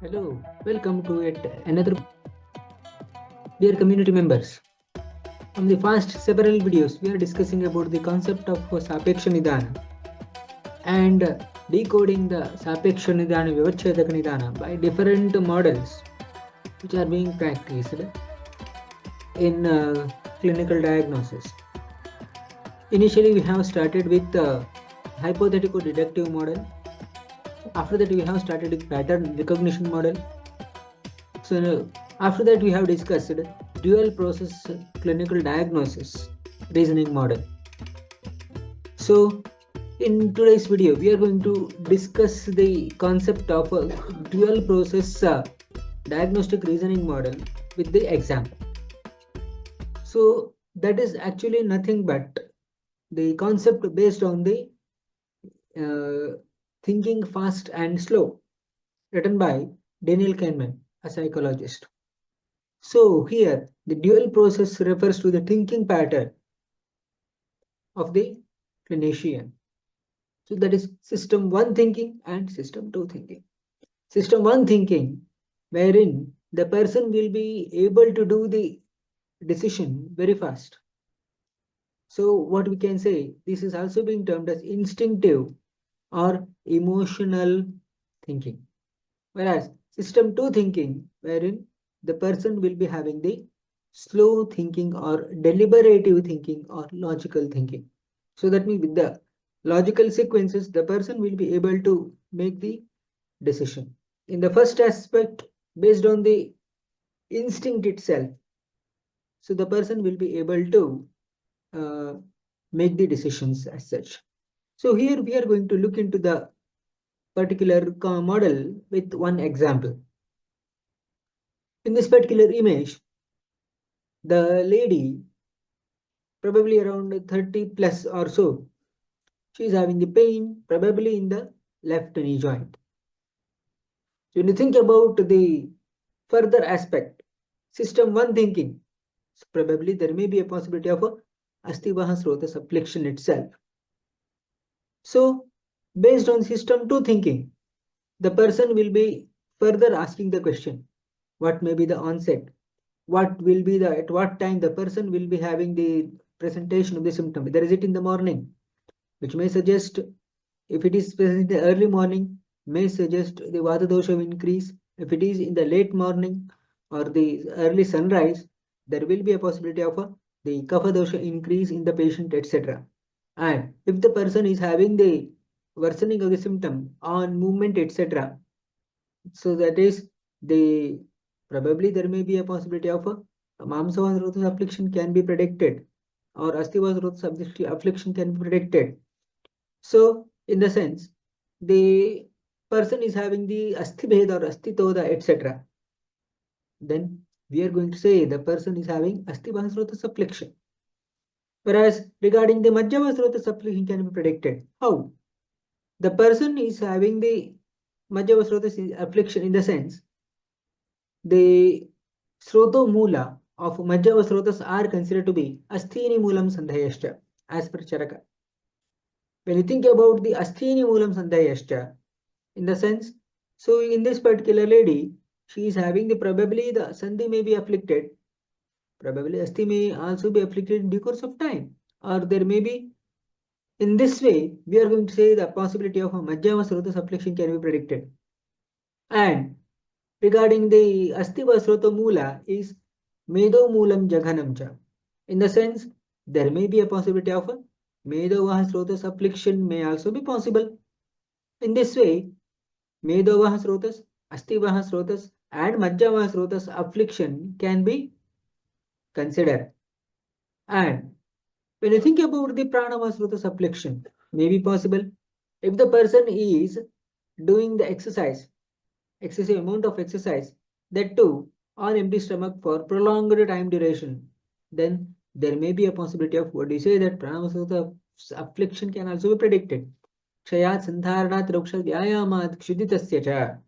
Hello, welcome to yet another. Dear community members, from the past several videos, we are discussing about the concept of Sapeksha Nidana and decoding the Sapeksha Nidana Vyavachedaka Nidana by different models which are being practiced in clinical diagnosis. Initially, we have started with the hypothetical deductive model. After that, we have started with pattern recognition model. So after that, we have discussed dual process clinical diagnosis reasoning model. So in today's video, we are going to discuss the concept of a dual process diagnostic reasoning model with the example. So that is actually nothing but the concept based on the thinking fast and slow, written by Daniel Kahneman, a psychologist. So here the dual process refers to the thinking pattern of the clinician. So that is system 1 thinking and system 2 thinking. System 1 thinking, wherein the person will be able to do the decision very fast. So what we can say, this is also being termed as instinctive or emotional thinking. Whereas system 2 thinking, wherein the person will be having the slow thinking or deliberative thinking or logical thinking. So that means with the logical sequences, the person will be able to make the decision. In the first aspect, based on the instinct itself, so the person will be able to uh, make the decisions as such. So here we are going to look into the particular model with one example. In this particular image, the lady, probably around 30 plus or so, she is having the pain, probably in the left knee joint. So when you think about the further aspect, system 1 thinking, so probably there may be a possibility of a Astivaha Srota subflexion itself. So based on system 2 thinking, the person will be further asking the question, what may be the onset? What will be the, at what time the person will be having the presentation of the symptom? Whether is it in the morning, which may suggest, if it is present in the early morning, may suggest the Vata dosha will increase. If it is in the late morning or the early sunrise, there will be a possibility of the Kapha dosha increase in the patient, etc. And if the person is having the worsening of the symptom on movement, etc., so that is the, probably there may be a possibility of a Mamsavasrota affliction can be predicted, or Astivasrota affliction can be predicted. So in the sense, the person is having the Asthibheda or Astitoda, etc., then we are going to say the person is having Astivasrota affliction. Whereas regarding the Majjavasrota affliction can be predicted. How? The person is having the Majjavasrota affliction in the sense, the Sroto Mula of Majjavasrotas are considered to be Asthini Moolam Sandhayascha, as per Charaka. When you think about the Asthini Moolam Sandhayascha, in the sense, so in this particular lady, she is having the, probably the Sandhi may be afflicted, probably Asthi may also be afflicted in due course of time, or there may be, in this way, we are going to say the possibility of a Majjavasrotas affliction can be predicted. And regarding the Astiva Srota Mula is Medo Moolam Jaghanam cha. In the sense, there may be a possibility of a Medovaha Srotas affliction may also be possible. In this way, Medovaha Srotas, Astivaha Srotas, and Majjavaha Srotas affliction can be considered. And when you think about the Pranavaha Srotas affliction, may be possible if the person is doing the exercise, excessive amount of exercise, that too on empty stomach for prolonged time duration, then there may be a possibility of, what do you say, that Pranavasrota affliction can also be predicted. Kshayat Sandharanat Rokshat Vyayamat Kshuditasya cha.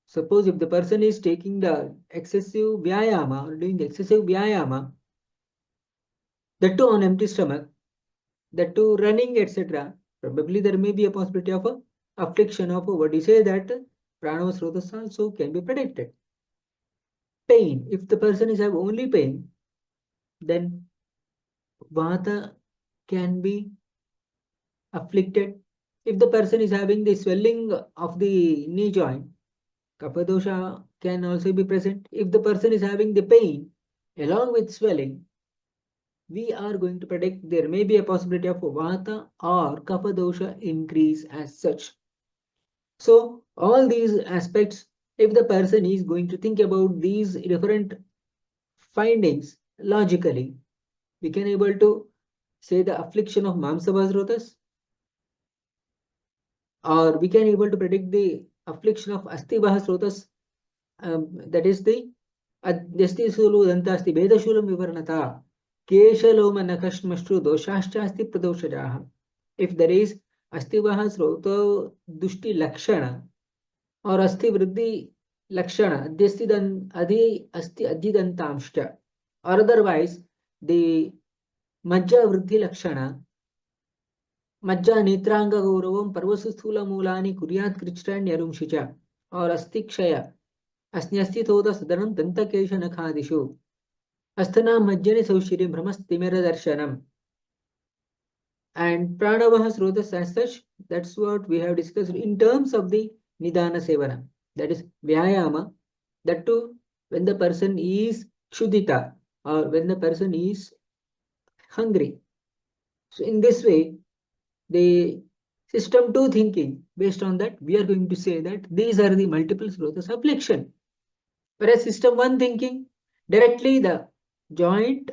Suppose if the person is taking the excessive Vyayama or doing the excessive Vyayama, that too on empty stomach, that too running, etc., probably there may be a possibility of a affliction of, what do you say, that Pranava Srotas also can be predicted. Pain. If the person is having only pain, then Vata can be afflicted. If the person is having the swelling of the knee joint, Kapha dosha can also be present. If the person is having the pain along with swelling, we are going to predict there may be a possibility of Vata or Kapha dosha increase as such. So all these aspects, if the person is going to think about these different findings logically, we can able to say the affliction of Mamsavasrotas, or we can able to predict the affliction of Astivahasrotas, that is the Adyastisulu Dantasti Vedashulam Vivarnata Keshaloma Nakashmashtu Doshashasti Pradoshajaha. If there is Astivahasrota Dushti Lakshana or Asti Vriddhi Lakshana, Adi Asti Adhidantamshta, or otherwise the Majja Vriddhi Lakshana, Majja Netranga Gauravam Parvasu Sthula Mulani Kuryat Krichtan Yarumshicha, or Asti Kshaya, Asnyasti Thoda Sadanam Dantakesha Nakhadishu, Asthana Majjani Saushiri Brahmastimera Darshanam, and Pranavaha Srotas as such. That's what we have discussed in terms of the Nidana Sevana, that is Vyayama, that too when the person is Kshudita or when the person is hungry. So in this way, the system 2 thinking, based on that, we are going to say that these are the multiple Srotas affliction. Whereas system 1 thinking, directly the joint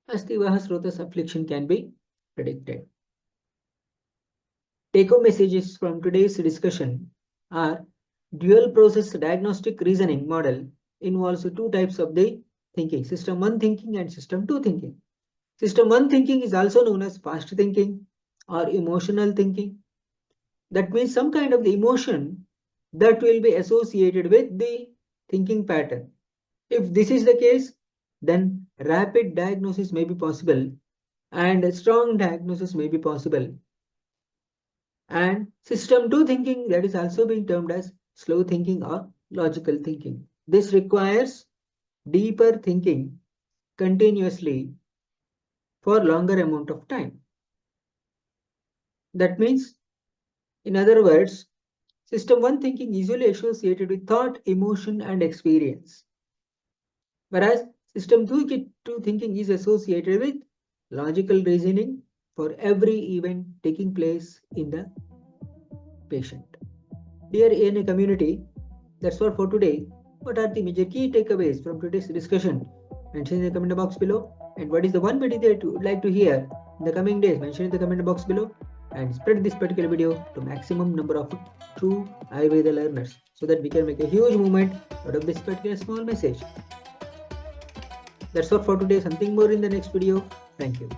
Astivaha Srotas affliction can be predicted. Take-home messages from today's discussion are: dual process diagnostic reasoning model involves two types of the thinking, system 1 thinking and system 2 thinking. System 1 thinking is also known as fast thinking or emotional thinking. That means some kind of the emotion that will be associated with the thinking pattern. If this is the case, then rapid diagnosis may be possible and strong diagnosis may be possible. And system 2 thinking, that is also being termed as slow thinking or logical thinking. This requires deeper thinking continuously for longer amount of time. That means, in other words, system 1 thinking is usually associated with thought, emotion and experience. Whereas system 2 thinking is associated with logical reasoning for every event taking place in the patient. Dear ANA community, that's all for today. What are the major key takeaways from today's discussion? Mention in the comment box below. And what is the one video that you would like to hear in the coming days? Mention in the comment box below. And spread this particular video to maximum number of true Ayurveda learners so that we can make a huge movement out of this particular small message. That's all for today. Something more in the next video. Thank you.